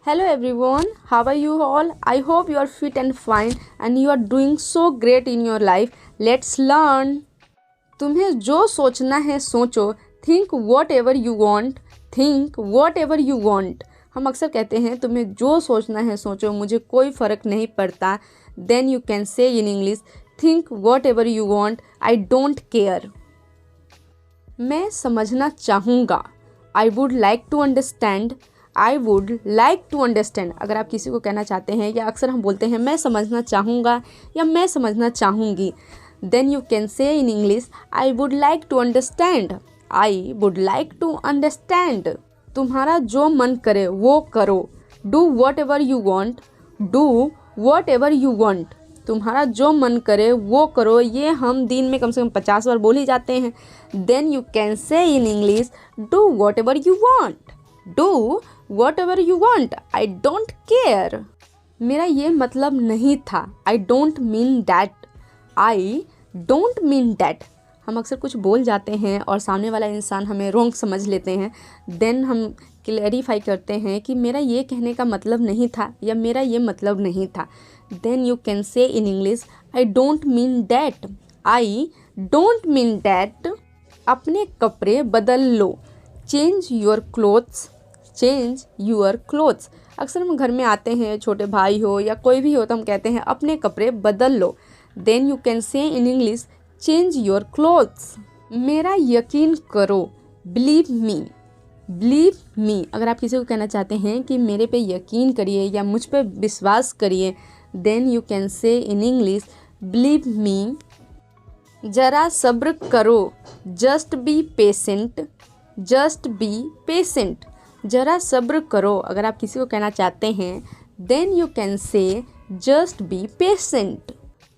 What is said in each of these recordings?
Hello everyone, how are you all? I hope you are fit and fine and you are doing so great in your life. Let's learn. तुम्हें जो सोचना है सोचो. Think whatever you want. Think whatever you want. हम अक्सर कहते हैं तुम्हें जो सोचना है सोचो, मुझे कोई फ़र्क नहीं पड़ता. Then you can say in English, think whatever you want. I don't care. मैं समझना चाहूँगा. I would like to understand. I would like to understand. अगर आप किसी को कहना चाहते हैं या अक्सर हम बोलते हैं मैं समझना चाहूँगा या मैं समझना चाहूँगी, then you can say in English, I would like to understand. I would like to understand. तुम्हारा जो मन करे वो करो. Do whatever you want. Do whatever you want. तुम्हारा जो मन करे वो करो. ये हम दिन में कम से कम 50 बार बोल ही जाते हैं. Then you can say in English, do whatever you want. Do whatever you want. I don't care. मेरा ये मतलब नहीं था. I don't mean that. I don't mean that. हम अक्सर कुछ बोल जाते हैं और सामने वाला इंसान हमें रॉन्ग समझ लेते हैं. देन हम क्लैरिफाई करते हैं कि मेरा ये कहने का मतलब नहीं था या मेरा ये मतलब नहीं था. Then you can say in English, I don't mean that. I don't mean that. अपने कपड़े बदल लो. Change your clothes. Change your clothes. अक्सर हम घर में आते हैं, छोटे भाई हो या कोई भी हो, तो हम कहते हैं अपने कपड़े बदल लो. Then you can say in English, change your clothes. मेरा यकीन करो. Believe me. Believe me. अगर आप किसी को कहना चाहते हैं कि मेरे पे यकीन करिए या मुझ पे विश्वास करिए, then you can say in English, believe me. ज़रा सब्र करो. Just be patient. Just be patient. ज़रा सब्र करो. अगर आप किसी को कहना चाहते हैं, then you can say just be patient.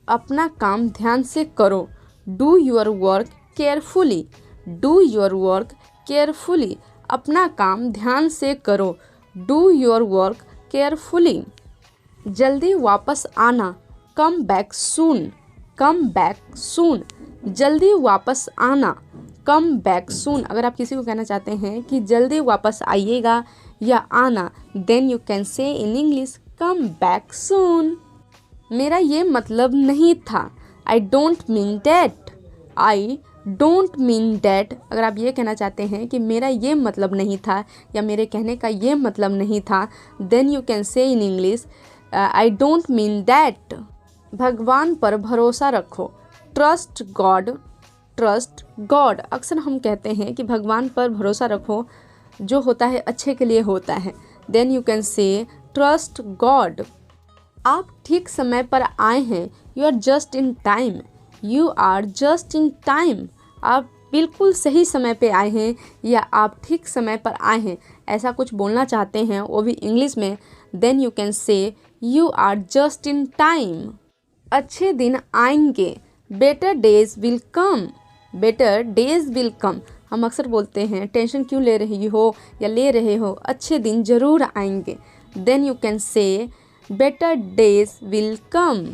अपना काम ध्यान से करो. Do your work carefully. Do your work carefully. अपना काम ध्यान से करो. Do your work carefully. जल्दी वापस आना. Come back soon. Come back soon. जल्दी वापस आना. Come back soon. अगर आप किसी को कहना चाहते हैं कि जल्दी वापस आइएगा या आना, then you can say in English, come back सून. मेरा ये मतलब नहीं था. आई don't mean that. I don't mean that. अगर आप ये कहना चाहते हैं कि मेरा ये मतलब नहीं था या मेरे कहने का ये मतलब नहीं था, then you can say in English, I don't mean that. भगवान पर भरोसा रखो. Trust God. Trust God. अक्सर हम कहते हैं कि भगवान पर भरोसा रखो, जो होता है अच्छे के लिए होता है. Then you can say trust God. आप ठीक समय पर आए हैं. You are just in time. You are just in time. आप बिल्कुल सही समय पे आए हैं या आप ठीक समय पर आए हैं, ऐसा कुछ बोलना चाहते हैं, वो भी इंग्लिश में, then you can say you are just in time. अच्छे दिन आएंगे. Better days will come. Better days will come. हम अक्सर बोलते हैं टेंशन क्यों ले रही हो या ले रहे हो, अच्छे दिन ज़रूर आएंगे. Then you can say better days will come.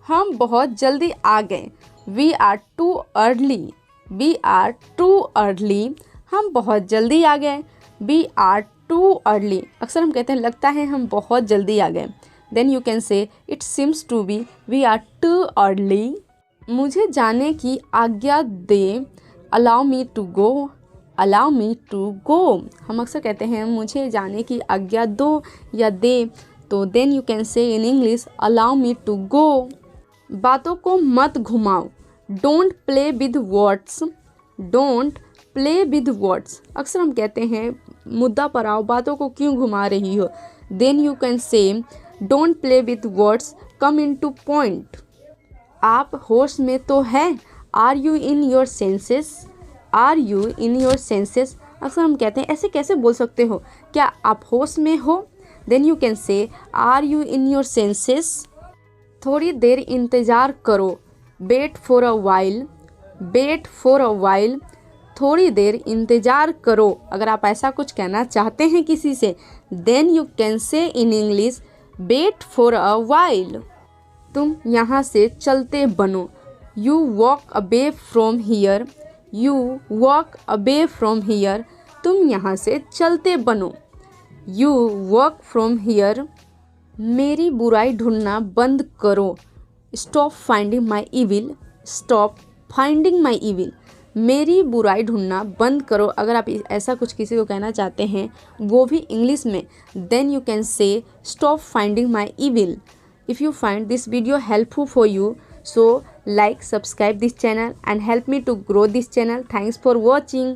हम बहुत जल्दी आ गए. We are too early. We are too early. हम बहुत जल्दी आ गए. We are too early. अक्सर हम कहते हैं लगता है हम बहुत जल्दी आ गए. Then you can say it seems to be, we are too early. मुझे जाने की आज्ञा दे. Allow me to go. Allow me to go. हम अक्सर कहते हैं मुझे जाने की आज्ञा दो या दे, तो then you can say in English, allow me to go. बातों को मत घुमाओ. Don't play with words. Don't play with words. अक्सर हम कहते हैं मुद्दा पर आओ, बातों को क्यों घुमा रही हो. Then you can say don't play with words, come in to point. आप होश में तो हैं. Are you in your senses. Are you in your senses. अक्सर हम कहते हैं ऐसे कैसे बोल सकते हो, क्या आप होश में हो. Then you can say are you in your senses. थोड़ी देर इंतज़ार करो. Wait for a while. Wait for a while. थोड़ी देर इंतज़ार करो. अगर आप ऐसा कुछ कहना चाहते हैं किसी से, then you can say in English, wait for a while. तुम यहाँ से चलते बनो. You walk away from here. You walk away from here. तुम यहाँ से चलते बनो. You work from here. मेरी बुराई ढूंढना बंद करो। Stop finding my evil. Stop finding my evil. मेरी बुराई ढूंढना बंद करो। अगर आप ऐसा कुछ किसी को कहना चाहते हैं वो भी इंग्लिश में, then you can say stop finding my evil. If you find this video helpful for you, so like, subscribe this channel and help me to grow this channel. Thanks for watching.